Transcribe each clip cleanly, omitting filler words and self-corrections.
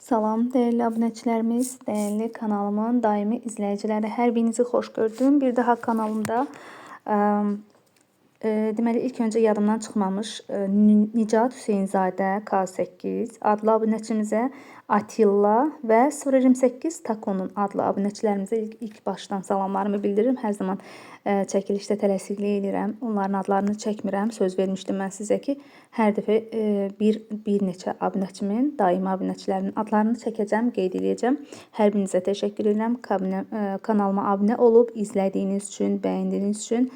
Salam, dəyərli abunəçilərimiz, dəyərli kanalımın daimi izləyiciləri, hər birinizi xoş gördüm. Bir daha kanalımda deməli ilk öncə yadımdan çıxmamış Nicat Hüseynzadə K8 adlı abunəçimizə, Atilla və 028 Takonun adlı abunəçilərimizə ilk başdan salamlarımı bildirirəm. Hər zaman çəkilişdə tələsiklik edirəm. Onların adlarını çəkmirəm. Söz vermişdim mən sizə ki, hər dəfə bir neçə abunəçimin, daimi abunəçilərimin adlarını çəkəcəm, qeyd edəcəm. Hər birinizə təşəkkür edirəm. Kanalıma abunə olub izlədiyiniz üçün, bəyəndiyiniz üçün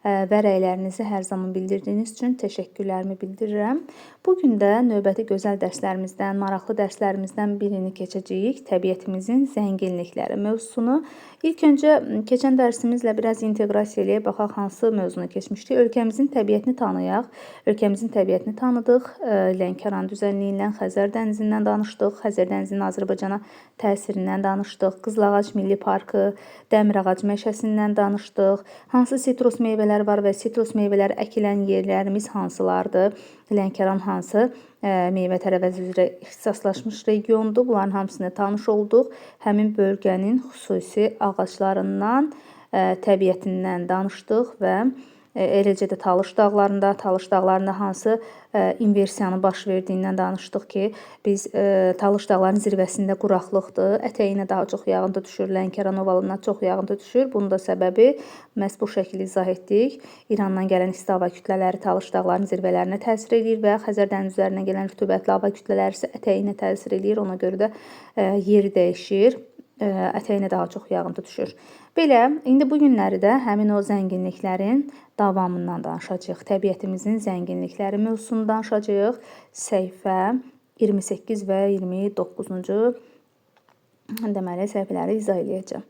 və rəylərinizi hər zaman bildirdiyiniz üçün təşəkkürlərimi bildirirəm. Bugün də növbəti gözəl dərslərimizdən, maraqlı dərslərimizdən birini keçəcəyik. Təbiətimizin zənginlikləri mövzusunu. İlk öncə keçən dərsimizlə biraz inteqrasiya eləyək, baxaq hansı mövzunu keçmişdik. Ölkəmizin təbiətini tanıyaq. Ölkəmizin təbiətini tanıdıq. Lənkəran düzənliyindən, Xəzər dənizindən danışdıq. Xəzər dənizinin Azərbaycana təsirindən danışdıq. Qızılağac Milli Parkı, Dəmirağac meşəsindən danışdıq. Hansı sitrus meyvələr var və sitrus meyvələr əkilən yerlərimiz hansılardır? Lənkəran hansı meyvə tərəvəzi üzrə ixtisaslaşmış regiondur? Bunların hamısını tanış olduq. Həmin bölgənin xüsusi ağaclarından, təbiətindən danışdıq və eləcə də Talış dağlarında hansı inversiyanın baş verdiyindən danışdıq ki, biz Talış dağlarının zirvəsində quraqlıqdır, ətəyinə daha çox yağıntı düşür, Lənkəran ovalından çox yağıntı düşür. Bunun da səbəbi məhz bu şəkildə izah etdik. İrandan gələn isti hava kütlələri Talış dağlarının zirvələrinə təsir edir və Xəzər dənizi üzərindən gələn rütubətli hava kütlələri isə ətəyinə təsir edir. Ona görə də yeri dəyişir, ətəyinə daha çox yağıntı düşür. Belə, indi bu günləri də həmin o zənginliklərin davamından danışacağıq. Təbiətimizin zənginlikləri mövzusunu danışacağıq. Səhifə 28 və 29-cu deməli səhifələri izah edəcəm.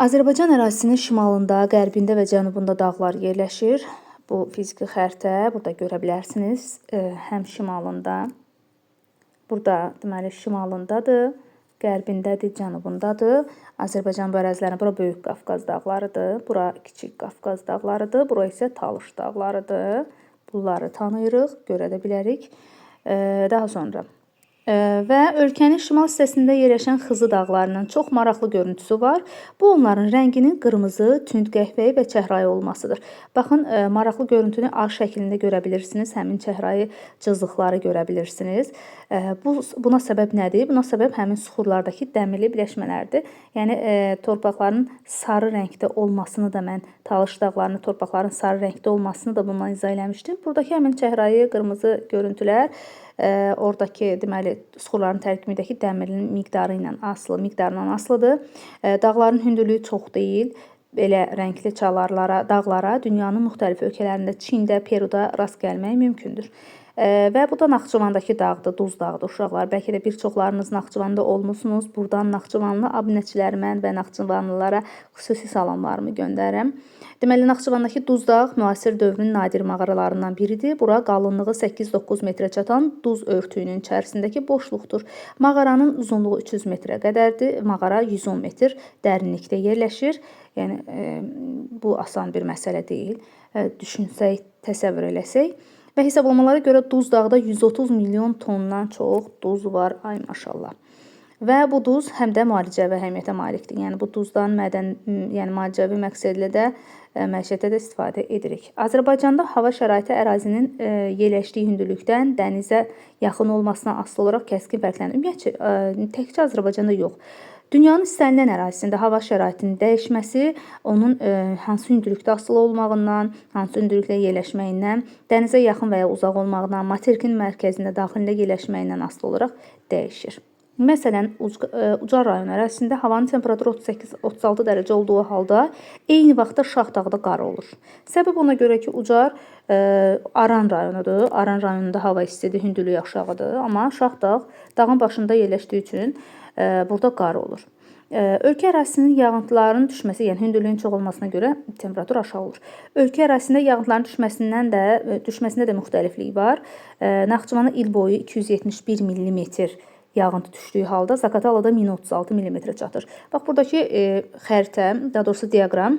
Azərbaycan ərazisinin şimalında, qərbində və cənubunda dağlar yerləşir. Bu fiziki xəritə burada görə bilərsiniz. Həm şimalında, burada deməli şimalındadır, qərbindədir, cənubundadır. Azərbaycan bu ərazilərin, bura Böyük Qafqaz dağlarıdır, bura Kiçik Qafqaz dağlarıdır, bura isə Talış dağlarıdır. Bunları tanıyırıq, görə də bilərik. Daha sonra və ölkənin şimal hissəsində yerləşən Xızı dağlarının çox maraqlı görüntüsü var. Bu, onların rənginin qırmızı, tünd qəhvəyi və çəhrayı olmasıdır. Baxın, maraqlı görüntünü ağ şəklində görə bilirsiniz. Həmin çəhrayı cızıqları görə bilirsiniz. Buna səbəb nədir? Buna səbəb həmin suxurlardakı dəmirli birləşmələrdir. Yəni, torpaqların sarı rəngdə olmasını da mən, Talış dağlarının torpaqların sarı rəngdə olmasını da bundan izah eləmişdim. Buradakı həmin çəhrayı, qırmızı görüntülər oradakı deməli suxurların tərkibindəki dəmirin miqdarından asılıdır. Dağların hündürlüyü çox deyil. Belə rəngli dağlara dünyanın müxtəlif ölkələrində, Çində, Peruda rast gəlmək mümkündür. Və bu da Naxçıvandakı dağdır, Duz dağıdır uşaqlar. Bəlkə də bir çoxlarınız Naxçıvanda olmusunuz. Buradan Naxçıvanlı abunəçilərimə və Naxçıvanlılara xüsusi salamlarımı göndərirəm. Deməli, Naxçıvandakı Duz dağ müasir dövrün nadir mağaralarından biridir. Bura qalınlığı 8-9 metrə çatan duz örtüyünün içərisindəki boşluqdur. Mağaranın uzunluğu 300 metrə qədərdir. Mağara 110 metr dərinlikdə yerləşir. Yəni, bu asan bir məsələ deyil. Düşünsək, təsəvvür eləsək. Və hesablamalara görə Duz dağda 130 milyon tondan çox duz var. Ay maşallah. Və bu duz həm də müalicəvi əhəmiyyətə malikdir. Yəni, bu duzdan müalicəvi məqsədlə də məişətdə də istifadə edirik. Azərbaycanda hava şəraiti ərazinin yerləşdiyi hündürlükdən dənizə yaxın olmasına asılı olaraq kəskin fərqlənir. Ümumiyyətcə, təkcə Azərbaycanda yox. Dünyanın istənilən ərazisində hava şəraitinin dəyişməsi onun hansı hündürlükdə asılı olmağından, hansı hündürlükdə yerləşməyindən, dənizə yaxın və ya uzaq olmağından, materikin mərkəzində, daxilində yerləşməyindən asılı olaraq dəyişir. Məsələn, Ucar rayonu ərazisində havanın temperaturu 38-36 dərəcə olduğu halda eyni vaxtda Şahdağda qar olur. Səbəb ona görə ki, Ucar Aran rayonudur. Aran rayonunda hava istidir, hündürlüyü aşağıdır. Amma Şahdağ dağın başında yerləşdiyi üçün burada qar olur. Ölkə ərazisinin yağıntıların düşməsi, yəni hündürlüyün çox olmasına görə temperatur aşağı olur. Ölkə ərazisində yağıntıların düşməsində də müxtəliflik var. Naxçıvana il boyu 271 mm yağıntı düşdüyü halda Zaqatalada 1036 mm çatır. Bax, buradakı xəritə, daha doğrusu diaqram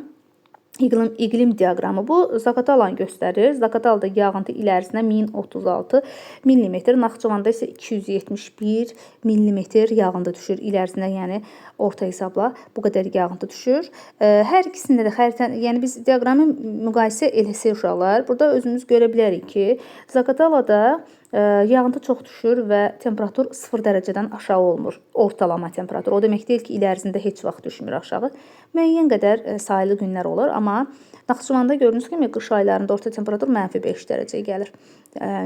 İqlim diaqramı bu Zaqatalanı göstərir. Zaqatalada yağıntı il ərzində 1036 mm, Naxçıvanda isə 271 mm yağıntı düşür il ərzində, yəni orta hesabla bu qədər yağıntı düşür. Hər ikisində də xəritə, yəni biz diaqramı müqayisə eləsək uşaqlar, burada özümüz görə bilərik ki, Zaqatalada yağıntı çox düşür və temperatur 0 dərəcədən aşağı olmur. Ortalama temperatur. O demək deyil ki, il ərzində heç vaxt düşmür aşağı. Müəyyən qədər sayılı günlər olur, amma Naxçıvanda gördüyünüz kimi qış aylarında orta temperatur -5 dərəcəyə gəlir.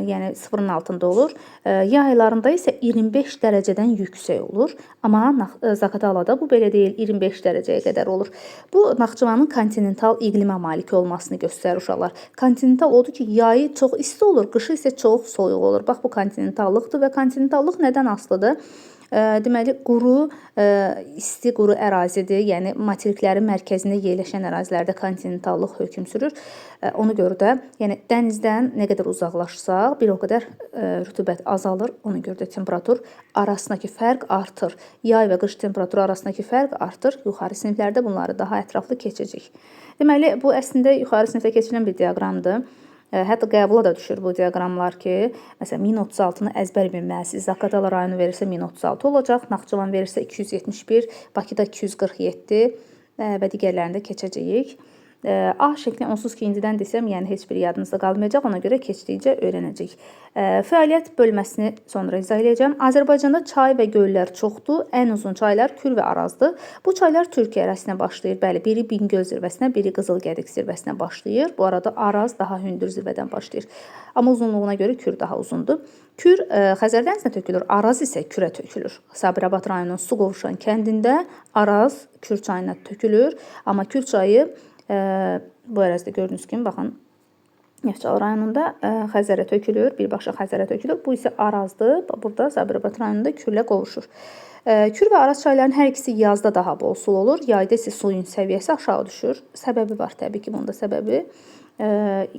Yəni 0-ın altında olur. Yay aylarında isə 25 dərəcədən yüksək olur. Amma Zaqatalada bu belə deyil, 25 dərəcəyə qədər olur. Bu Naxçıvanın kontinental iqlimə malik olmasını göstərir uşaqlar. Kontinental odur ki, yayı çox isti olur, qışı isə çox soyuq olur. Bax bu kontinentallıqdır və kontinentallıq nədən asılıdır? Deməli, quru, isti quru ərazidir. Yəni materiklərin mərkəzində yerləşən ərazilərdə kontinentallıq hökm sürür. Ona görə də, yəni dənizdən nə qədər uzaqlaşsaq, bir o qədər rütubət azalır. Ona görə də temperatur arasındakı fərq artır. Yay və qış temperaturu arasındakı fərq artır. Yuxarı siniflərdə bunları daha ətraflı keçəcək. Deməli, bu əslində yuxarı sinifdə keçirilən bir diaqramdır. Hətta qəbula da düşür bu diaqramlar ki, məsələn 1036-nı əzbər bilməlisiniz. Zaqatala rayonu verirsə 1036 olacaq, Naxçıvan verirsə 271, Bakıda 247 və digərlərində keçəcəyik. A şəkli onsuz ki, indidən desəm, yəni heç bir yadınızda qalmayacaq, ona görə keçdikcə öyrənəcək. Fəaliyyət bölməsini sonra izah edəcəm. Azərbaycanda çay və göllər çoxdur. Ən uzun çaylar Kür və Arazdır. Bu çaylar Türkiyə ərazisinə başlayır. Bəli, biri Bingöl zirvəsinə, biri Qızılgədik zirvəsinə başlayır. Bu arada Araz daha hündür zirvədən başlayır. Amma uzunluğuna görə Kür daha uzundur. Kür Xəzər dənizinə tökülür, Araz isə Kürə tökülür. Sabirabad rayonunun Su Qovuşan kəndində Araz Kür çayına tökülür. Amma Kür çayı bu ərazidə gördüyünüz kimi, baxın, Neftçala rayonunda Xəzərə tökülür, birbaşa Xəzərə tökülür. Bu isə Arazdır. Burada Sabirabad rayonunda Kürlə qovuşur. Kür və Araz çaylarının hər ikisi yazda daha bol sulu olur. Yayda isə suyun səviyyəsi aşağı düşür. Səbəbi var təbii ki, bunda səbəbi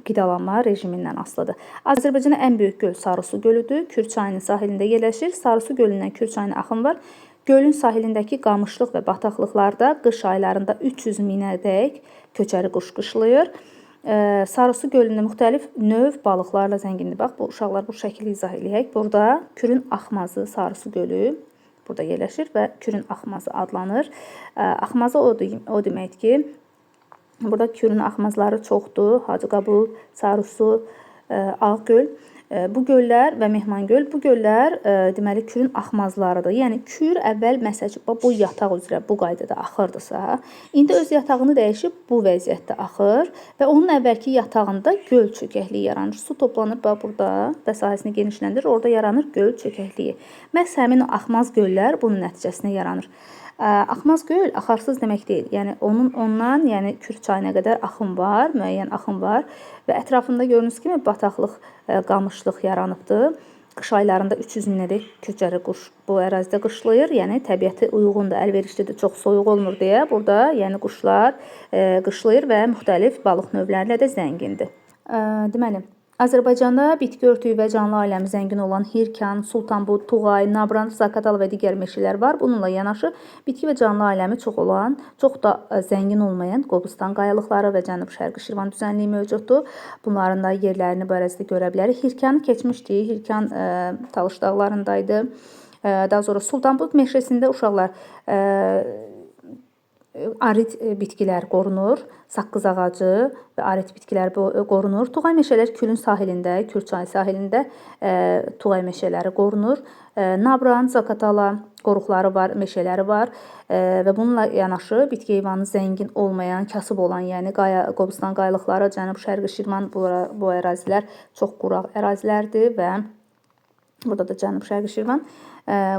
qidalanma rejimindən asılıdır. Azərbaycanda ən böyük göl Sarısu gölüdür. Kür çayının sahilində yerləşir. Sarısu gölündən Kür çayına axın var. Gölün sahilindəki qamışlıq və bataqlıqlarda qış aylarında 300 minədək köçəri quş qışlayır. Sarısu gölündə müxtəlif növ balıqlarla zəngindir. Bax, bu uşaqlar bu şəkli izah eləyək. Burada Kürün Axmazı Sarısu gölü burada yerləşir və Kürün Axmazı adlanır. Axmazı o deməkdir ki, burada Kürün axmazları çoxdur. Hacıqabul, Sarısu, Ağgöl. Bu göllər və Mehmangöl, bu göllər deməli Kürün axmazlarıdır. Yəni Kür əvvəl məsələn bu yataq üzrə bu qaydada axırdısa, indi öz yatağını dəyişib bu vəziyyətdə axır və onun əvvəlki yatağında göl çökəkliyi yaranır. Su toplanır burada və sahəsini genişləndirir, orada yaranır göl çökəkliyi. Məhz həmin axmaz göllər bunun nəticəsində yaranır. Axmaz göl axarsız demək deyil. Yəni ondan, yəni Kür çayına qədər axın var, müəyyən axın var və ətrafında gördüyünüz kimi bataqlıq, qamışlıq yaranıbdır. Qış aylarında 300 minədək köçəri quş bu ərazidə qışlayır. Yəni təbiəti uyğundur, əlverişlidir, çox soyuq olmur deyə burada yəni quşlar qışlayır və müxtəlif balıq növləri ilə də zəngindir. Deməli, Azərbaycanda bitki örtüyü və canlı aləmi zəngin olan Hirkan, Sultanbud, Tuğay, Nabran, Zaqatala və digər meşələr var. Bununla yanaşı bitki və canlı aləmi çox olan, çox da zəngin olmayan Qobustan qayalıqları və Cənub-Şərqi Şirvan düzənliyi mövcuddur. Bunların da yerlərini bu ərazidə görə bilərik. Hirkanı keçmişdik. Hirkan Talış dağlarındaydı. Daha sonra Sultanbud meşəsində uşaqlar arid bitkilər qorunur. Saqqız ağacı və arid bitkilər qorunur. Tuğay meşələri Kürün sahilində, Kür çayı sahilində Tuğay meşələri qorunur. Nabran, Zaqatala qoruqları var, meşələri var və bununla yanaşı bitki heyvanı zəngin olmayan, kasıb olan, yəni Qobustan qayalıqları, Cənub-Şərqi Şirvan bu ərazilər çox quraq ərazilərdir və burada da Cənub-Şərqi Şirvan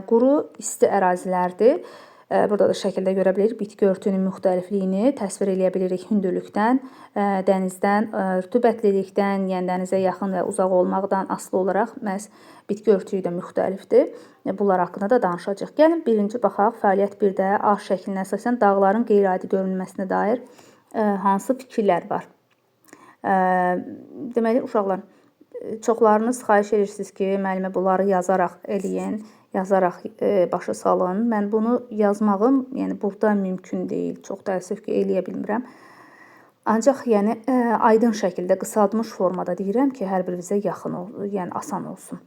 quru, isti ərazilərdir. Burada da şəkildə görə bilirik bitki örtüyünün müxtəlifliyini təsvir edə bilirik. Hündürlükdən, dənizdən, rütubətlilikdən, yəni dənizə yaxın və uzaq olmaqdan asılı olaraq məhz bitki örtüyü də müxtəlifdir. Bunlar haqqında da danışacağıq. Gəlin birinci baxaq. Fəaliyyət 1-də A şəklinə əsasən dağların qeyri-adi görünməsinə dair hansı fikirlər var? Deməli, uşaqlar, çoxlarınız xahiş edirsiniz ki, müəllimə bunları yazaraq eləyin. Yazaraq başa salın. Mən bunu yazmağım, yəni burada mümkün deyil. Çox təəssüf ki, eləyə bilmirəm. Ancaq yəni aydın şəkildə qısaldılmış formada deyirəm ki, hər birinizə yaxın yəni asan olsun.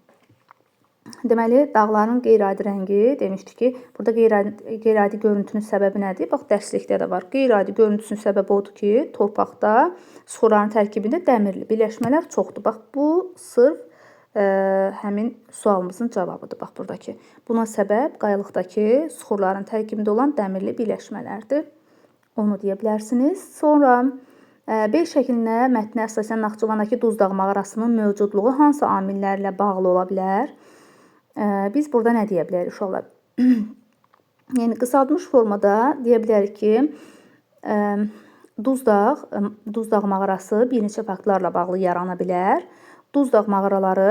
Deməli, dağların qeyri-adi rəngi demişdik ki, burada qeyri-adi görüntünün səbəbi nədir? Bax, dərslikdə də var. Qeyri-adi görüntüsünün səbəbi odur ki, torpaqda suxurların tərkibində dəmirli birləşmələr çoxdur. Bax, bu sırf həmin sualımızın cavabıdır. Bax, buradakı. Buna səbəb qayalıqdakı suxurların tərkibində olan dəmirli birləşmələrdir. Onu deyə bilərsiniz. Sonra B şəklinə mətnə əsasən Naxçıvandakı Duzdağ mağarasının mövcudluğu hansı amillərlə bağlı ola bilər? Biz burada nə deyə bilərik uşaqlar? Yəni qısaldılmış formada deyə bilərik ki, Duzdağ mağarası bir neçə faktlarla bağlı yarana bilər. Duzdağ mağaraları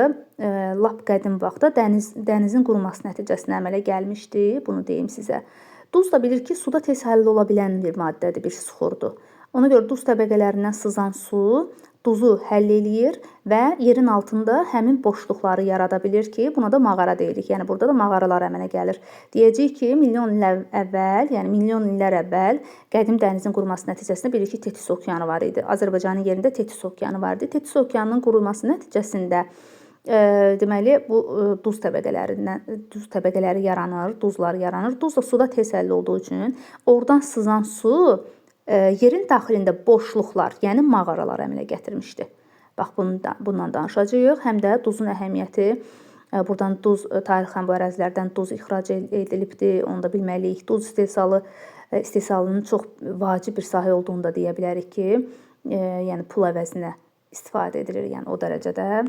lap qədim vaxtda dənizin quruması nəticəsində əmələ gəlmişdi. Bunu deyim sizə. Duz da bilir ki, suda tez həll ola bilən bir maddədir, bir suxurdur. Ona görə duz təbəqələrindən sızan su duzu həll eləyir və yerin altında həmin boşluqları yarada bilir ki, buna da mağara deyirik. Yəni burada da mağaralar əmələ gəlir. Deyəcəyik ki, milyon illər əvvəl qədim dənizin quruması nəticəsində bilir ki, Tetis okeanı var idi. Azərbaycanın yerində Tetis okeanı var idi. Tetis okeanının quruması nəticəsində deməli bu duz təbəqələri yaranır, duzlar yaranır. Duz da suda tez həll olduğu üçün oradan sızan su yerin daxilində boşluqlar, yəni mağaralar əmələ gətirmişdi. Bax, bundan danışacağıq. Həm də duzun əhəmiyyəti, buradan duz tarixən bu ərazilərdən duz ixrac edilibdir, onu da bilməliyik. Duz istehsalının çox vacib bir sahə olduğunu da deyə bilərik ki, yəni pul əvəzinə istifadə edilir, yəni o dərəcədə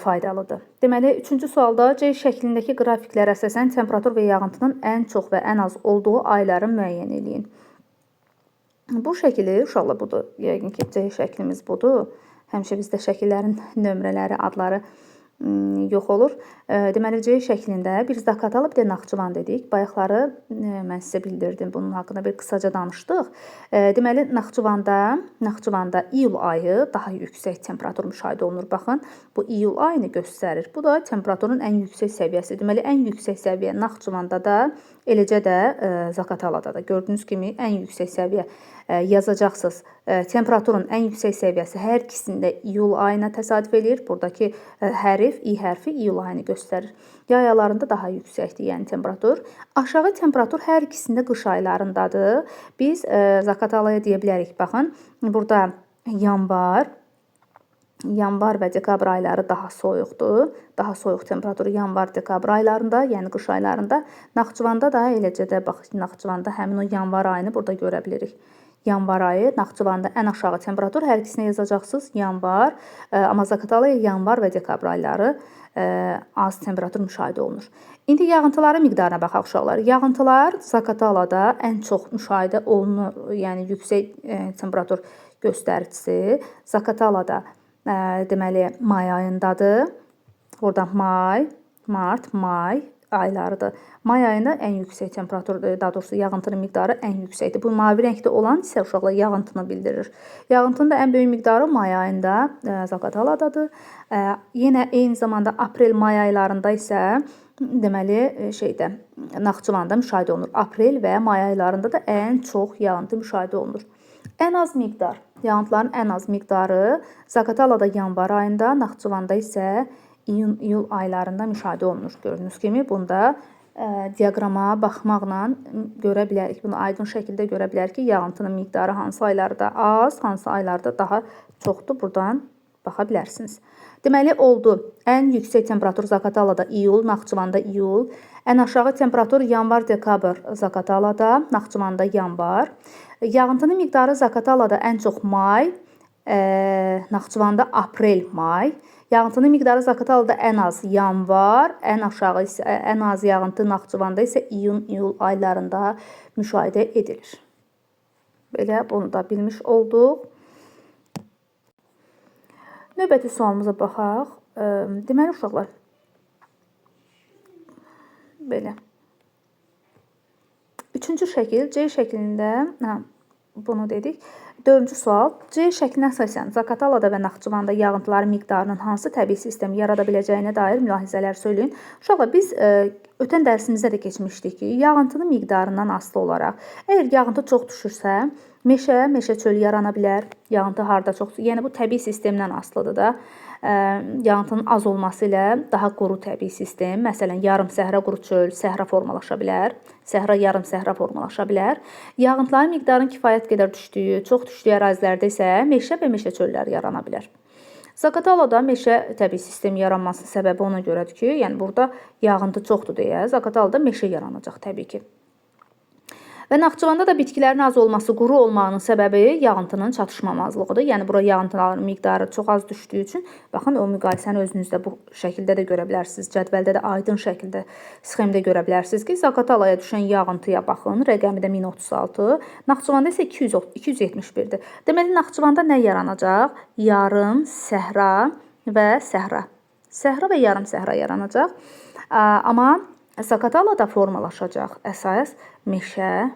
faydalıdır. Deməli, 3-cü sualda C şəklindəki qrafiklərə əsasən temperatur və yağıntının ən çox və ən az olduğu ayları müəyyən edin. Bu şəkili, uşaqlar budur, yəqin ki, C şəklimiz budur. Həmişə bizdə şəkillərin nömrələri, adları yox olur. Deməli, C şəklində bir Zaqatala, bir də Naxçıvan dedik. Bayaqları mən sizə bildirdim, bunun haqqında bir qısaca danışdıq. Deməli, Naxçıvanda iyul ayı daha yüksək temperatur müşahidə olunur. Baxın, bu iyul ayını göstərir. Bu da temperaturun ən yüksək səviyyəsi. Deməli, ən yüksək səviyyə Naxçıvanda da, eləcə də Zaqatalada da. Gördüyünüz kimi ən yüksək səviyyə yazacaqsınız. Temperaturun ən yüksək səviyyəsi hər ikisində iyul ayına təsadüf edir. Buradakı hərf, i hərfi iyul ayını göstərir. Yay aylarında daha yüksəkdir, yəni temperatur. Aşağı temperatur hər ikisində qış aylarındadır. Biz Zaqatalaya deyə bilərik. Baxın, burada yanvar və dekabr ayları daha soyuqdur. Daha soyuq temperaturu yanvar, dekabr aylarında, yəni qış aylarında. Naxçıvanda da eləcə də, bax, Naxçıvanda həmin o yanvar ayını burada görə bilirik. Yanvar ayı, Naxçıvanda ən aşağı temperatur, hər ikisinə yazacaqsınız yanvar. Amma Zaqatalaya yanvar və dekabr ayları az temperatur müşahidə olunur. İndi yağıntıların miqdarına baxaq uşaqlar. Yağıntılar Zaqatalada ən çox müşahidə olunur, yəni yüksək temperatur göstəricisi. Zaqatalada deməli may ayındadır. Oradan may, mart, may aylarıdır. May ayında ən yüksək temperatur, daha doğrusu yağıntının miqdarı ən yüksəkdir. Bu mavi rəngdə olan isə uşaqlar yağıntını bildirir. Yağıntının da ən böyük miqdarı may ayında Zaqataladadır. Yenə eyni zamanda aprel-may aylarında isə deməli Naxçıvanda müşahidə olunur. Aprel və may aylarında da ən çox yağıntı müşahidə olunur. Ən az miqdar, yağıntıların ən az miqdarı Zaqatalada yanvar ayında, Naxçıvanda isə iyul aylarında müşahidə olunur. Gördüyünüz kimi bunda diaqrama baxmaqla görə bilərik. Bunu aydın şəkildə görə bilərik ki, yağıntının miqdarı hansı aylarda az, hansı aylarda daha çoxdur. Buradan baxa bilərsiniz. Deməli, oldu. Ən yüksək temperatur Zaqatalada iyul, Naxçıvanda iyul. Ən aşağı temperatur yanvar, dekabr Zaqatalada, Naxçıvanda yanvar. Yağıntının miqdarı Zaqatalada ən çox may, Naxçıvanda aprel, may. Yağıntının miqdarı Zaqatalada ən az yanvar, ən aşağı isə ən az yağıntı Naxçıvanda isə iyun-iyul aylarında müşahidə edilir. Belə bunu da bilmiş olduq. Növbəti sualımıza baxaq. Deməli uşaqlar, belə. 3-cü şəkil C şəklində, bunu dedik. 4-cü sual. C şəklinə əsasən Zaqatalada və Naxçıvanda yağıntıların miqdarının hansı təbii sistemi yarada biləcəyinə dair mülahizələr söyləyin. Uşaqlar, biz ötən dərsimizdə də keçmişdik ki, yağıntının miqdarından asılı olaraq, əgər yağıntı çox düşürsə, meşə çölü yarana bilər. Yağıntı harda çoxdur? Yəni bu təbii sistemdən asılıdır da. Yağıntının az olması ilə daha quru təbii sistem, məsələn, yarım səhra, quru çöl, səhra formalaşa bilər. Səhra, yarım səhra formalaşa bilər. Yağıntıların miqdarının kifayət qədər düşdüyü, çox düşdüyü ərazilərdə isə meşə və meşə çölləri yarana bilər. Zaqatalada meşə təbii sistem yaranmasının səbəbi ona görədir ki, yəni burada yağıntı çoxdur deyə Zaqatalada meşə yaranacaq təbii ki. Və Naxçıvanda da bitkilərin az olması, quru olmağının səbəbi yağıntının çatışmamazlığıdır. Yəni bura yağıntıların miqdarı çox az düşdüyü üçün, baxın o müqayisəni özünüzdə bu şəkildə də görə bilərsiniz. Cədvəldə də aydın şəkildə, sxemdə görə bilərsiniz ki, Zaqatalaya düşən yağıntıya baxın, rəqəmi də 1036, Naxçıvanda isə 271-dir. Deməli Naxçıvanda nə yaranacaq? Yarım səhra və səhra. Səhra və yarım səhra yaranacaq. Amma Zaqatalada formalaşacaq əsas meşə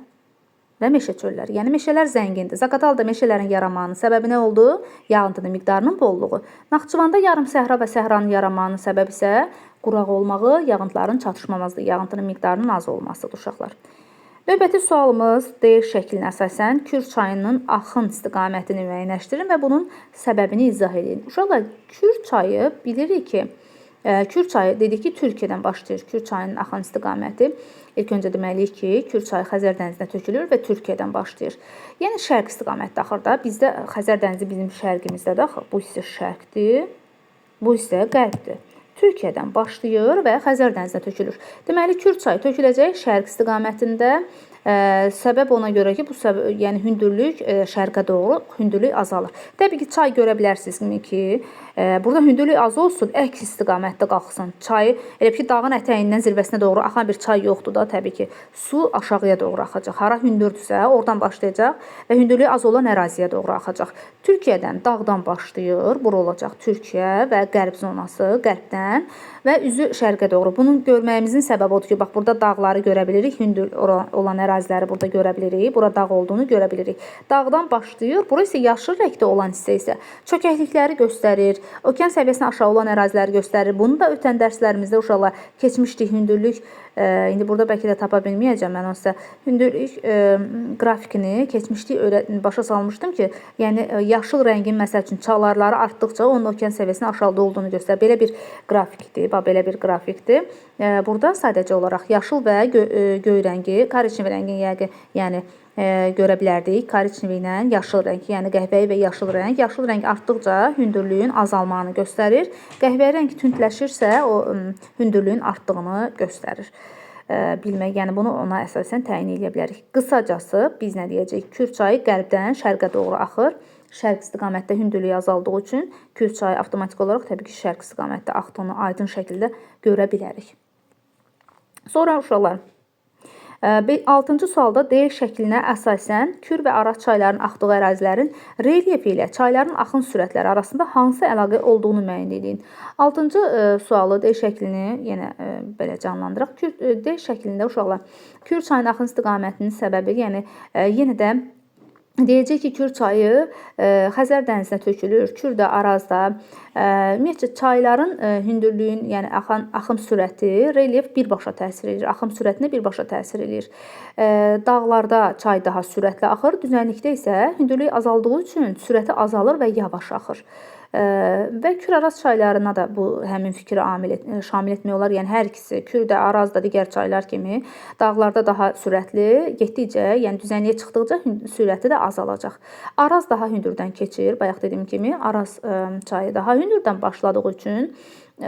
və meşə çölləri. Yəni meşələr zəngindir. Zaqatalada meşələrin yaranmasının səbəbi nə oldu? Yağıntının miqdarının bolluğu. Naxçıvanda yarım səhra və səhranın yaranmasının səbəbi isə quraq olmağı, yağıntıların çatışmamazlığı, yağıntının miqdarının az olmasıdır uşaqlar. Növbəti sualımız D şəklinə əsasən Kür çayının axın istiqamətini müəyyənləşdirin və bunun səbəbini izah edin. Uşaqlar, Kür çayı bilirik ki, Kür çayı dedik ki, Türkiyədən başlayır. Kür çayının axın istiqaməti. İlk öncə deməliyik ki, Kür çayı Xəzər dənizinə tökülür və Türkiyədən başlayır. Yəni şərq istiqamətdə axır da. Bizdə Xəzər dənizi bizim şərqimizdədir axı. Bu hissə şərqdir, bu hissə qərbdir. Türkiyədən başlayır və Xəzər dənizinə tökülür. Deməli Kür çayı töküləcək şərq istiqamətində. Səbəb ona görə ki, bu səbəb, yəni hündürlük şərqə doğru hündürlük azalır. Təbii ki, çay görə bilərsiniz ki, burada hündürlük az olsun, əks istiqamətdə qalxsın. Çayı elə ki, dağın ətəyindən zirvəsinə doğru axan bir çay yoxdur da, təbii ki, su aşağıya doğru axacaq. Hara hündürdürsə, oradan başlayacaq və hündürlüyü az olan əraziyə doğru axacaq. Türkiyədən, dağdan başlayır, bura olacaq Türkiyə və qərb zonası, qərbdən və üzü şərqə doğru. Bunu görməyimizin səbəbi odur ki, bax, burada dağları görə bilirik, hündür olan əraziləri burada görə bilirik, bura dağ olduğunu görə bilirik. Dağdan başlayır, bura isə yaşıl rəngdə olan hissə isə çökəklikləri göstərir, okean səviyyəsindən aşağı olan əraziləri göstərir. Bunu da ötən dərslərimizdə uşaqlar keçmişdik, hündürlük, indi burada bəlkə də tapa bilməyəcəm, mən onsa hündürlük qrafikini keçmişdik, başa salmışdım ki, yəni yaşıl rəngin məsəl üçün çalarları artdıqca onun okean səviyyəsindən aşağıda olduğunu göstərir. Belə bir qrafikdir, belə bir qrafikdir. Burada sadəcə olaraq yaşıl və göy rəngi, korичневый rəngin yəqin, yəni görə bilərdik. Korичневый ilə yaşıl rəng, yəni qəhvəyi və yaşıl rəng. Yaşıl rəng artdıqca hündürlüyün azalmağını göstərir. Qəhvəyi rəng tündləşirsə o hündürlüyün artdığını göstərir. Bilmək, yəni bunu ona əsasən təyin edə bilərik. Qısacası biz nə deyəcəyik? Kür çayı qərbdən şərqə doğru axır. Şərq istiqamətdə hündürlüyü azaldığı üçün Kür çayı avtomatik olaraq təbii ki, şərq istiqamətdə axdığını aydın şəkildə görə bilərik. Sonra uşaqlar, 6-cı sualda D şəklinə əsasən Kür və Araz çaylarının axdığı ərazilərin relyefi ilə çayların axın sürətləri arasında hansı əlaqə olduğunu müəyyən edin. 6-cı sualı D şəklini yenə belə canlandıraq. D şəklində uşaqlar, Kür çayının axın istiqamətinin səbəbi, yəni yenə də deyəcək ki, Kür çayı Xəzər dənizinə tökülür, Kür də Arazda. Ümumiyyətcə, çayların hündürlüyün, yəni axım sürəti, relyef birbaşa təsir edir. Axım sürətinə birbaşa təsir edir. Dağlarda çay daha sürətli axır, düzənlikdə isə hündürlük azaldığı üçün sürəti azalır və yavaş axır. Və Kür-Araz çaylarına da bu həmin fikri şamil etmək olar. Yəni hər ikisi, Kür də, Araz da digər çaylar kimi dağlarda daha sürətli, getdikcə, yəni düzənliyə çıxdıqca sürəti də azalacaq. Araz daha hündürdən keçir. Bayaq dediyim kimi, Araz çayı daha hündürdən başladığı üçün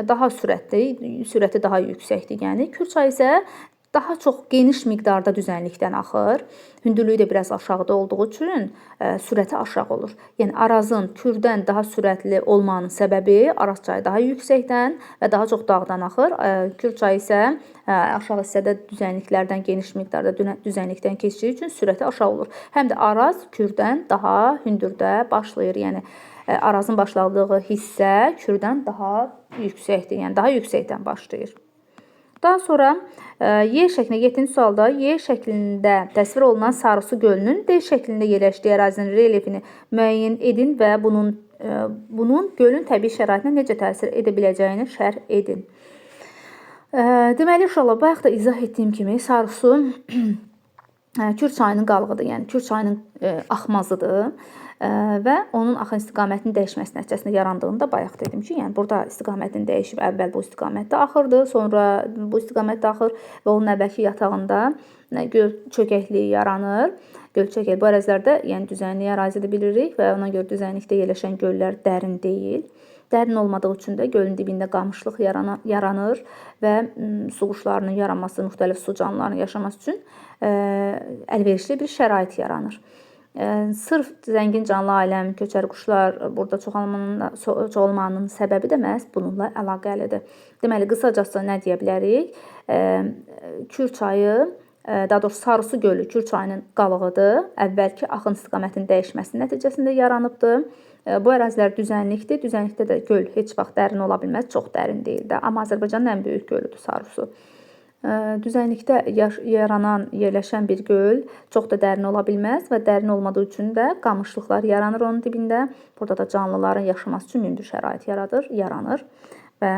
daha sürəti daha yüksəkdir. Yəni Kür çayı isə daha çox geniş miqdarda düzənlikdən axır. Hündürlüyü də biraz aşağıda olduğu üçün sürəti aşağı olur. Yəni Arazın Kürdən daha sürətli olmanın səbəbi Araz çayı daha yüksəkdən və daha çox dağdan axır. Kür çayı isə aşağı hissədə düzənliklərdən geniş miqdarda düzənlikdən keçdiyi üçün sürəti aşağı olur. Həm də Araz Kürdən daha hündürdə başlayır. Yəni Arazın başladığı hissə Kürdən daha yüksəkdir. Yəni daha yüksəkdən başlayır. Daha sonra Y şəklində 7-ci sualda Y şəklində təsvir olunan Sarısı gölünün D şəklində yerləşdiyi ərazinin relyefini müəyyən edin və bunun gölün təbii şəraitinə necə təsir edə biləcəyini şərh edin. Deməli uşaqlar, bayaq da izah etdiyim kimi sarı su Kür çayının qalığıdır, yəni Kür çayının axmazıdır və onun axın istiqamətinin dəyişməsi nəticəsində yarandığını da bayaq dedim ki, yəni burada istiqamətini dəyişib əvvəl bu istiqamətdə axırdı, sonra bu istiqamətdə axır və onun əvvəlki yatağında göl çökəkliyi yaranır. Göl çökək bu ərazilərdə, yəni düzənlik ərazidə bilirik və ona görə düzənlikdə yerləşən göllər dərin deyil. Dərin olmadığı üçün də gölün dibində qamışlıq yaranır və su quşlarının yaranması, müxtəlif su canlılarının yaşaması üçün əlverişli bir şərait yaranır. Sırf zəngin canlı aləm, köçər quşlar burada çoxalmanın səbəbi də məhz bununla əlaqəlidir. Deməli, qısacası nə deyə bilərik? Kür çayı, daha doğrusu Sarısu gölü Kür çayının qalığıdır. Əvvəlki axın istiqamətinin dəyişməsi nəticəsində yaranıbdır. Bu ərazilər düzənlikdir. Düzənlikdə də göl heç vaxt dərin ola bilməz, çox dərin deyil də. Amma Azərbaycanın ən böyük gölüdür Sarısu. Düzənlikdə yerləşən bir göl çox da dərin ola bilməz və dərin olmadığı üçün də qamışlıqlar yaranır onun dibində. Burada da canlıların yaşaması üçün münbir şərait yaranır və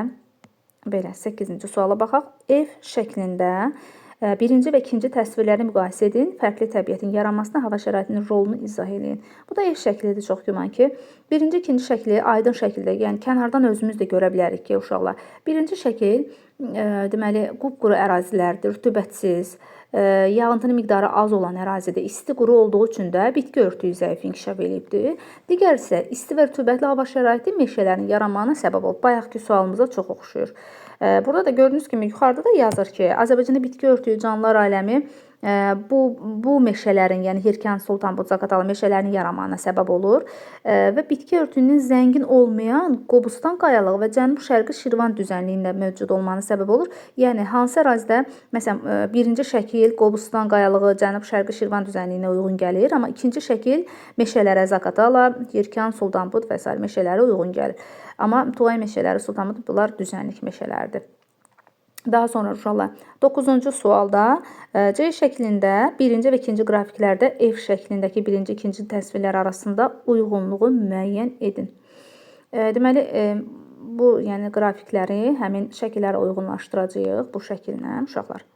belə 8-ci suala baxaq. Ev şəklində birinci və ikinci təsvirləri müqayisə edin. Fərqli təbiətin yaranmasına hava şəraitinin rolunu izah edin. Bu da ev şəklidir, çox güman ki. Birinci, ikinci şəkli aydın şəkildə, yəni kənardan özümüz də görə bilərik ki, uşaqlar. Birinci şəkil deməli qupquru ərazilərdir, rütubətsiz, yağıntının miqdarı az olan ərazidə isti quru olduğu üçün də bitki örtüyü zəif inkişaf edibdir. Digər isə isti və rütubətli hava şəraiti meşələrin yaranmasına səbəb olub. Bayaqki sualımıza çox oxşuyur. Burada da gördüyünüz kimi yuxarıda da yazır ki, Azərbaycanda bitki örtüyü canlılar aləmi bu meşələrin, yəni Hirkan, Sultanbud, Zaqatala meşələrinin yaranmasına səbəb olur və bitki örtüyünün zəngin olmayan Qobustan qayalığı və cənub-şərqi Şirvan düzənliyində mövcud olmasına səbəb olur. Yəni hansı ərazidə, məsələn, birinci şəkil Qobustan qayalığı, cənub-şərqi Şirvan düzənliyinə uyğun gəlir, amma ikinci şəkil meşələrə Zaqatala, Hirkan, Sultanbud və s. meşələrə uyğun gəlir. Amma Tuğay meşələri, Sultanbud bunlar düzənlik meşələrdir. Daha sonra uşaqlar 9-cu sualda C şəklində birinci və ikinci qrafiklərdə F şəklindəki birinci, ikinci təsvirlər arasında uyğunluğu müəyyən edin. Deməli, bu yəni qrafikləri həmin şəkillərə uyğunlaşdıracağıq bu şəkillə uşaqlar.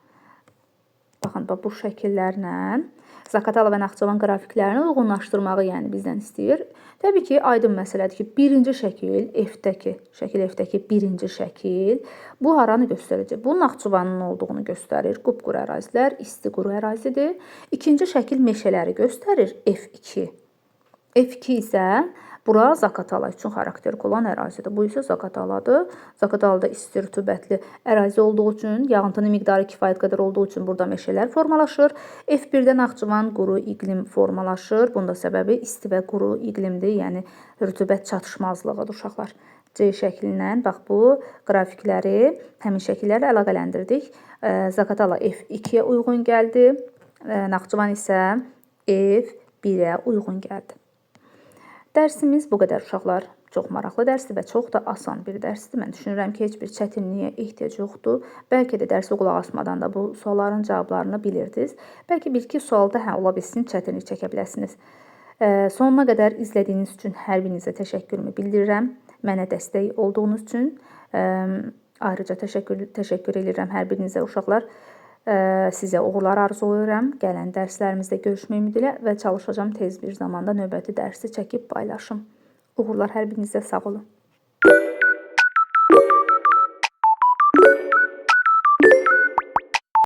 Baxın, bu şəkillərlə Zaqatala və Naxçıvan qrafiklərini uyğunlaşdırmağı yəni bizdən istəyir. Təbii ki, aydın məsələdir ki, birinci şəkil F-dəki birinci şəkil bu haranı göstərəcək? Bu Naxçıvanın olduğunu göstərir. Qupquru ərazilər, isti quru ərazidir. İkinci şəkil meşələri göstərir F2. F2 isə bura Zaqatala üçün xarakterik olan ərazidir. Bu isə Zaqataladır. Zaqatalada isti rütubətli ərazi olduğu üçün, yağıntının miqdarı kifayət qədər olduğu üçün burada meşələr formalaşır. F1-də Naxçıvan quru iqlim formalaşır. Bunun da səbəbi isti və quru iqlimdir, yəni rütubət çatışmazlığıdır uşaqlar. C şəklindən bax bu qrafikləri həmin şəkillərlə əlaqələndirdik. Zaqatala F2-yə uyğun gəldi. Naxçıvan isə F1-ə uyğun gəldi. Dərsimiz bu qədər uşaqlar. Çox maraqlı dərsdir və çox da asan bir dərsdir. Mən düşünürəm ki, heç bir çətinliyə ehtiyac yoxdur. Bəlkə də dərsə qulaq asmadan da bu sualların cavablarını bilirdiniz. Bəlkə bir-iki sualda ola bilsin çətinlik çəkə biləsiniz. Sonuna qədər izlədiyiniz üçün hər birinizə təşəkkürümü bildirirəm. Mənə dəstək olduğunuz üçün ayrıca təşəkkür edirəm hər birinizə uşaqlar. Sizə uğurlar arzulayıram. Gələn dərslərimizdə görüşmək ümidi ilə və çalışacağam tez bir zamanda növbəti dərsi çəkib paylaşım. Uğurlar hər birinizə, sağ olun.